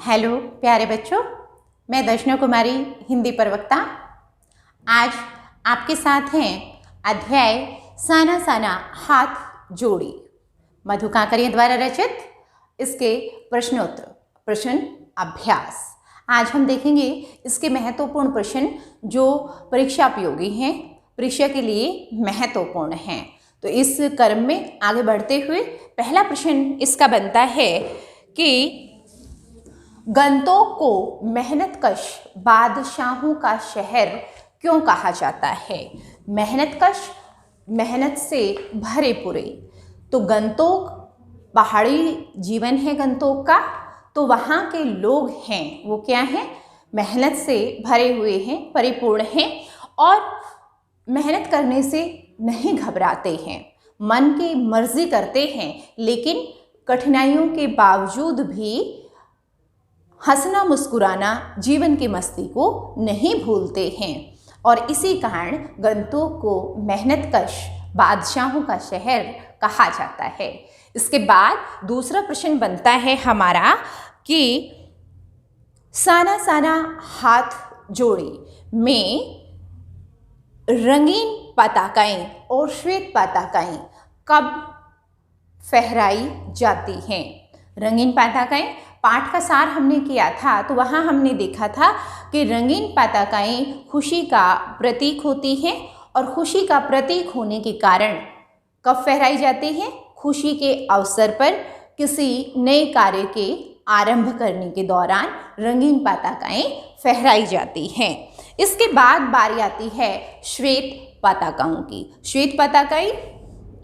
Hello प्यारे बच्चों, मैं दर्शना कुमारी हिंदी प्रवक्ता आज आपके साथ हैं अध्याय साना साना हाथ जोड़ी मधु काकरिया द्वारा रचित इसके प्रश्न अभ्यास। आज हम देखेंगे इसके महत्वपूर्ण प्रश्न जो परीक्षा उपयोगी हैं, परीक्षा के लिए महत्वपूर्ण हैं। तो इस क्रम में आगे बढ़ते हुए पहला प्रश्न इसका बनता है कि गंतोक को मेहनतकश बादशाहों का शहर क्यों कहा जाता है। मेहनतकश, मेहनत से भरे पूरे। तो गंतोक पहाड़ी जीवन है गंतोक का, तो वहाँ के लोग हैं वो क्या हैं, मेहनत से भरे हुए हैं, परिपूर्ण हैं और मेहनत करने से नहीं घबराते हैं, मन की मर्जी करते हैं, लेकिन कठिनाइयों के बावजूद भी हंसना मुस्कुराना जीवन की मस्ती को नहीं भूलते हैं और इसी कारण गंतोक को मेहनतकश बादशाहों का शहर कहा जाता है। इसके बाद दूसरा प्रश्न बनता है हमारा कि साना साना हाथ जोड़ी में रंगीन पताकाएं और श्वेत पताकाएं कब फहराई जाती हैं। रंगीन पताकाएं, पाठ का सार हमने किया था तो वहाँ हमने देखा था कि रंगीन पताकाएं खुशी का प्रतीक होती हैं और खुशी का प्रतीक होने के कारण कब फहराई जाती हैं, खुशी के अवसर पर किसी नए कार्य के आरंभ करने के दौरान रंगीन पताकाएं फहराई जाती हैं। इसके बाद बारी आती है श्वेत पताकाओं की। श्वेत पताकाएं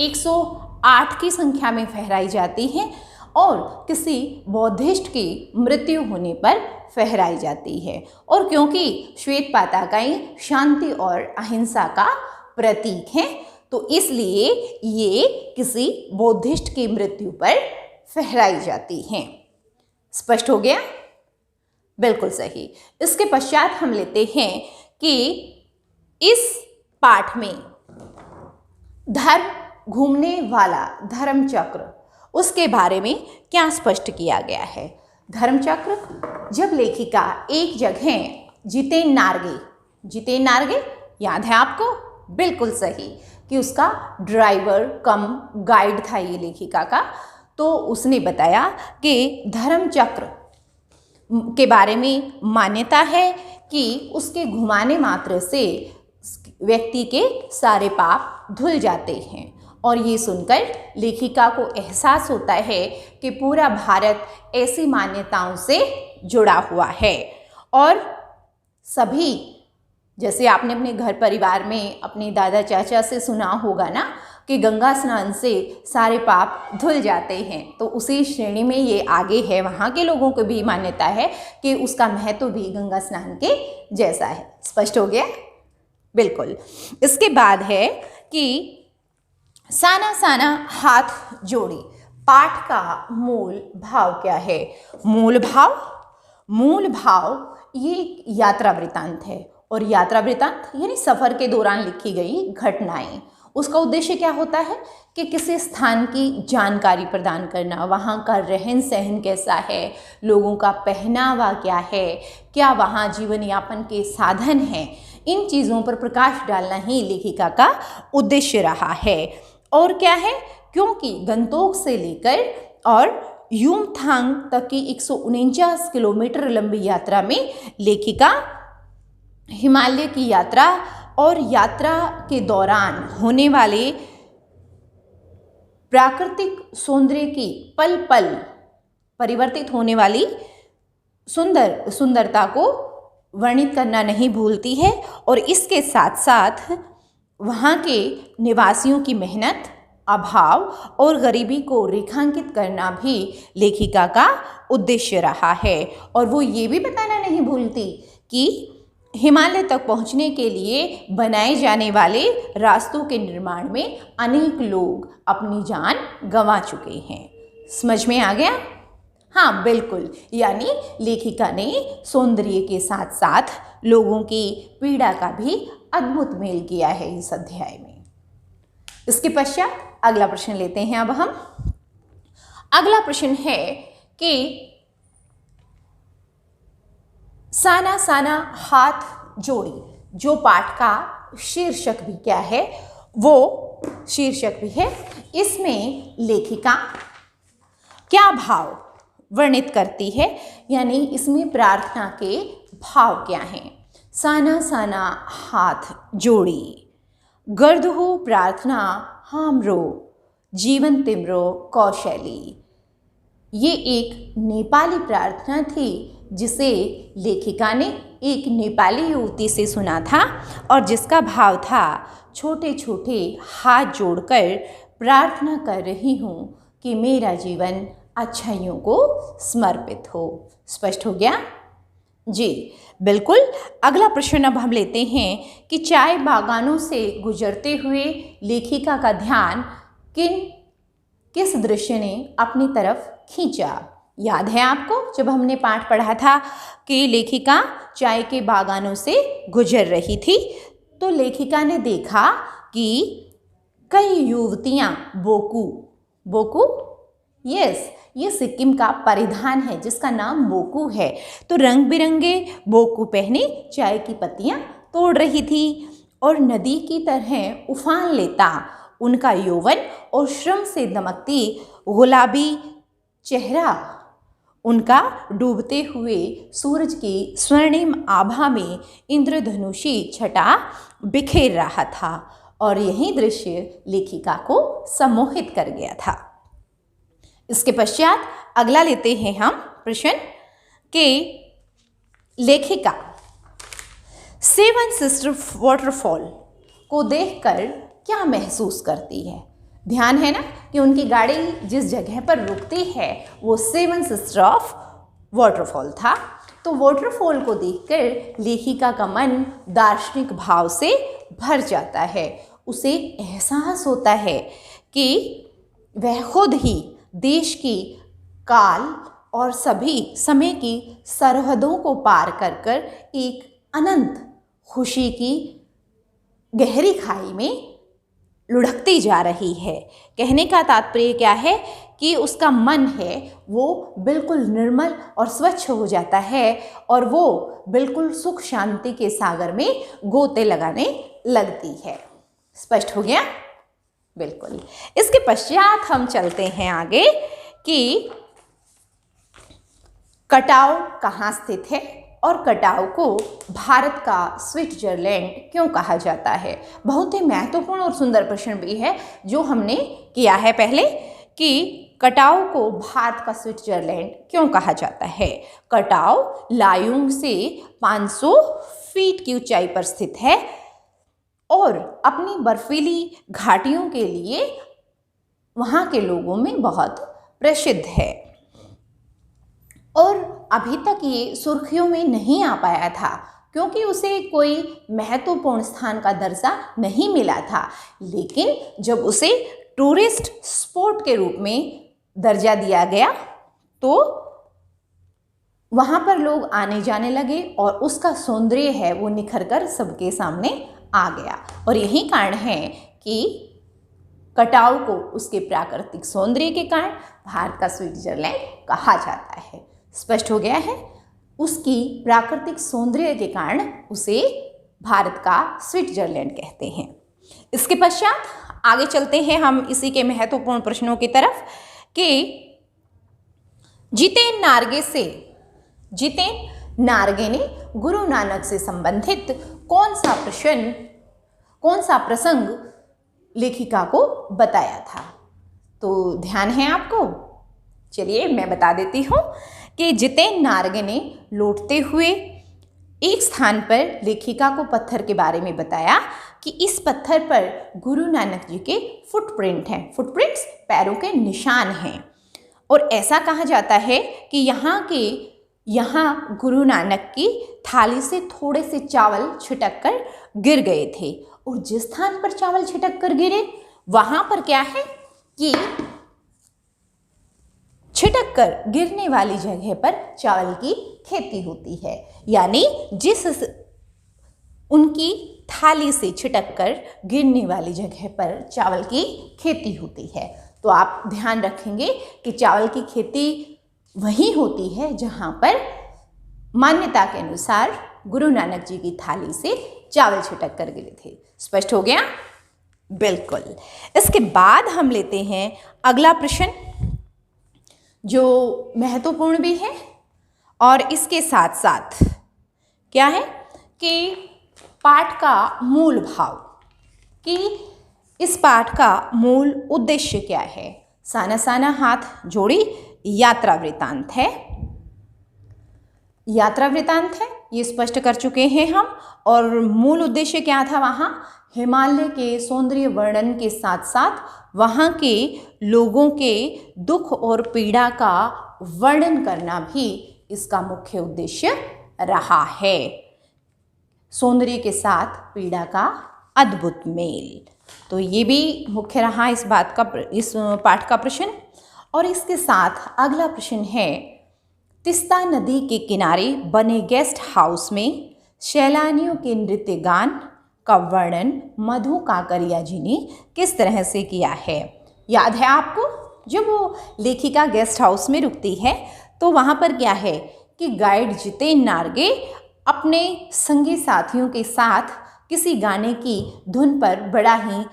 108 की संख्या में फहराई जाती हैं और किसी बौद्धिस्ट की मृत्यु होने पर फहराई जाती है। और क्योंकि श्वेत पताकाएं शांति और अहिंसा का प्रतीक हैं तो इसलिए ये किसी बौद्धिस्ट की मृत्यु पर फहराई जाती हैं। स्पष्ट हो गया? बिल्कुल सही। इसके पश्चात हम लेते हैं कि इस पाठ में धर्म घूमने वाला धर्म चक्र, उसके बारे में क्या स्पष्ट किया गया है। धर्मचक्र, जब लेखिका एक जगह जितेन नार्गे याद है आपको? बिल्कुल सही, कि उसका ड्राइवर कम गाइड था ये लेखिका का, तो उसने बताया कि धर्मचक्र के बारे में मान्यता है कि उसके घुमाने मात्र से व्यक्ति के सारे पाप धुल जाते हैं। और ये सुनकर लेखिका को एहसास होता है कि पूरा भारत ऐसी मान्यताओं से जुड़ा हुआ है और सभी, जैसे आपने अपने घर परिवार में अपने दादा चाचा से सुना होगा ना कि गंगा स्नान से सारे पाप धुल जाते हैं, तो उसी श्रेणी में ये आगे है। वहाँ के लोगों को भी मान्यता है कि उसका महत्व भी गंगा स्नान के जैसा है। स्पष्ट हो गया? बिल्कुल। इसके बाद है कि साना साना हाथ जोड़ी पाठ का मूल भाव क्या है। मूल भाव ये यात्रा वृत्तांत है और यात्रा वृत्तांत यानी सफ़र के दौरान लिखी गई घटनाएं। उसका उद्देश्य क्या होता है कि किसी स्थान की जानकारी प्रदान करना, वहाँ का रहन सहन कैसा है, लोगों का पहनावा क्या है, क्या वहाँ जीवन यापन के साधन हैं, इन चीज़ों पर प्रकाश डालना ही लेखिका का उद्देश्य रहा है। और क्या है, क्योंकि गंतोक से लेकर और युमथांग तक की 149 किलोमीटर लंबी यात्रा में लेखिका हिमालय की यात्रा और यात्रा के दौरान होने वाले प्राकृतिक सौंदर्य की पल पल परिवर्तित होने वाली सुंदरता को वर्णित करना नहीं भूलती है और इसके साथ साथ वहाँ के निवासियों की मेहनत, अभाव और गरीबी को रेखांकित करना भी लेखिका का उद्देश्य रहा है। और वो ये भी बताना नहीं भूलती कि हिमालय तक पहुँचने के लिए बनाए जाने वाले रास्तों के निर्माण में अनेक लोग अपनी जान गंवा चुके हैं। समझ में आ गया? हाँ बिल्कुल, यानी लेखिका ने सौंदर्य के साथ साथ लोगों की पीड़ा का भी अद्भुत मेल किया है इस अध्याय में। इसके पश्चात अगला प्रश्न लेते हैं। अब हम अगला प्रश्न है कि साना साना हाथ जोड़ी, जो पाठ का शीर्षक भी क्या है, वो शीर्षक भी है। इसमें लेखिका क्या भाव वर्णित करती है, यानी इसमें प्रार्थना के भाव क्या हैं। साना साना हाथ जोड़ी, गर्द हो प्रार्थना हामरो, जीवन तिम्रो कौशली। ये एक नेपाली प्रार्थना थी जिसे लेखिका ने एक नेपाली युवती से सुना था और जिसका भाव था, छोटे छोटे हाथ जोड़कर प्रार्थना कर रही हूँ कि मेरा जीवन अच्छाइयों को समर्पित हो। स्पष्ट हो गया जी? बिल्कुल। अगला प्रश्न अब हम लेते हैं कि चाय बागानों से गुजरते हुए लेखिका का ध्यान किस दृश्य ने अपनी तरफ खींचा। याद है आपको, जब हमने पाठ पढ़ा था कि लेखिका चाय के बागानों से गुजर रही थी, तो लेखिका ने देखा कि कई युवतियां बोकू यस, ये सिक्किम का परिधान है जिसका नाम बोकू है। तो रंग बिरंगे बोकू पहने चाय की पत्तियां तोड़ रही थी और नदी की तरह उफान लेता उनका यौवन और श्रम से दमकती गुलाबी चेहरा उनका डूबते हुए सूरज की स्वर्णिम आभा में इंद्रधनुषी छटा बिखेर रहा था और यही दृश्य लेखिका को सम्मोहित कर गया था। इसके पश्चात अगला लेते हैं हम प्रश्न कि लेखिका सेवन सिस्टर वाटरफॉल को देखकर क्या महसूस करती है। ध्यान है ना कि उनकी गाड़ी जिस जगह पर रुकती है वो सेवन सिस्टर ऑफ वाटरफॉल था। तो वाटरफॉल को देखकर लेखिका का मन दार्शनिक भाव से भर जाता है। उसे एहसास होता है कि वह खुद ही देश की काल और सभी समय की सरहदों को पार कर एक अनंत खुशी की गहरी खाई में लुढ़कती जा रही है। कहने का तात्पर्य क्या है कि उसका मन है वो बिल्कुल निर्मल और स्वच्छ हो जाता है और वो बिल्कुल सुख शांति के सागर में गोते लगाने लगती है। स्पष्ट हो गया? बिल्कुल। इसके पश्चात हम चलते हैं आगे कि कटाव कहाँ स्थित है और कटाव को भारत का स्विट्जरलैंड क्यों कहा जाता है। बहुत ही महत्वपूर्ण और सुंदर प्रश्न भी है जो हमने किया है पहले कि कटाव को भारत का स्विट्जरलैंड क्यों कहा जाता है। कटाव लायुंग से 500 फीट की ऊंचाई पर स्थित है और अपनी बर्फीली घाटियों के लिए वहाँ के लोगों में बहुत प्रसिद्ध है और अभी तक ये सुर्खियों में नहीं आ पाया था क्योंकि उसे कोई महत्वपूर्ण स्थान का दर्जा नहीं मिला था। लेकिन जब उसे टूरिस्ट स्पॉट के रूप में दर्जा दिया गया तो वहाँ पर लोग आने जाने लगे और उसका सौंदर्य है वो निखर कर सबके सामने आ गया। और यही कारण है कि कटाव को उसके प्राकृतिक सौंदर्य के कारण भारत का स्विट्जरलैंड कहा जाता है। स्पष्ट हो गया है? उसकी प्राकृतिक सौंदर्य के कारण उसे भारत का स्विट्जरलैंड कहते हैं। इसके पश्चात आगे चलते हैं हम इसी के महत्वपूर्ण प्रश्नों की तरफ कि जितेन नारगे ने गुरु नानक से संबंधित कौन सा प्रसंग लेखिका को बताया था। तो ध्यान है आपको? चलिए मैं बता देती हूँ कि जितेन नारगे ने लौटते हुए एक स्थान पर लेखिका को पत्थर के बारे में बताया कि इस पत्थर पर गुरु नानक जी के फुटप्रिंट हैं। फुटप्रिंट्स पैरों के निशान हैं और ऐसा कहा जाता है कि यहाँ गुरु नानक की थाली से थोड़े से चावल छिटक कर गिर गए थे और जिस स्थान पर चावल छिटक कर गिरे वहाँ पर क्या है कि छिटक कर गिरने वाली जगह पर चावल की खेती होती है। यानी जिस उनकी थाली से छिटक कर गिरने वाली जगह पर चावल की खेती होती है। तो आप ध्यान रखेंगे कि चावल की खेती वहीं होती है जहाँ पर मान्यता के अनुसार गुरु नानक जी की थाली से चावल छिटक कर गिरे थे। स्पष्ट हो गया? बिल्कुल। इसके बाद हम लेते हैं अगला प्रश्न, जो महत्वपूर्ण भी है और इसके साथ साथ क्या है कि पाठ का मूल भाव, कि इस पाठ का मूल उद्देश्य क्या है। साना साना हाथ जोड़ी यात्रा वृतांत है। यात्रा वृतांत है, ये स्पष्ट कर चुके हैं हम। और मूल उद्देश्य क्या था वहाँ? हिमालय के सौंदर्य वर्णन के साथ साथ वहाँ के लोगों के दुख और पीड़ा का वर्णन करना भी इसका मुख्य उद्देश्य रहा है। सौंदर्य के साथ पीड़ा का अद्भुत मेल, तो ये भी मुख्य रहा इस पाठ का प्रश्न। और इसके साथ अगला प्रश्न है, तिस्ता नदी के किनारे बने गेस्ट हाउस में सैलानियों के नृत्य गान का वर्णन मधु काकरिया जी ने किस तरह से किया है। याद है आपको, जब वो लेखिका गेस्ट हाउस में रुकती है तो वहाँ पर क्या है कि गाइड जितेन नार्गे अपने संगी साथियों के साथ किसी गाने की धुन पर बड़ा ही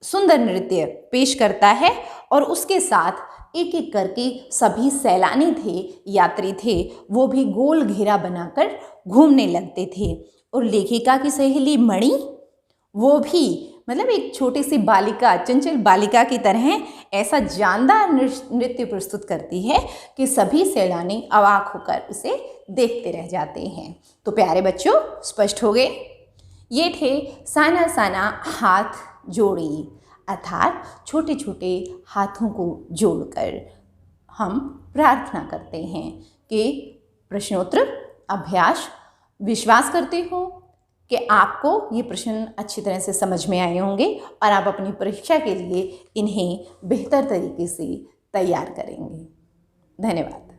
सुंदर नृत्य पेश करता है और उसके साथ एक एक करके सभी सैलानी थे, यात्री थे, वो भी गोल घेरा बनाकर घूमने लगते थे। और लेखिका की सहेली मणि, वो भी मतलब एक छोटी सी बालिका, चंचल बालिका की तरह ऐसा जानदार नृत्य प्रस्तुत करती है कि सभी सैलानी अवाक होकर उसे देखते रह जाते हैं। तो प्यारे बच्चों, स्पष्ट हो गए? ये थे साना साना हाथ जोड़ी, अर्थात छोटे छोटे हाथों को जोड़कर हम प्रार्थना करते हैं कि प्रश्नोत्तर अभ्यास। विश्वास करती हूँ कि आपको ये प्रश्न अच्छी तरह से समझ में आए होंगे और आप अपनी परीक्षा के लिए इन्हें बेहतर तरीके से तैयार करेंगे। धन्यवाद।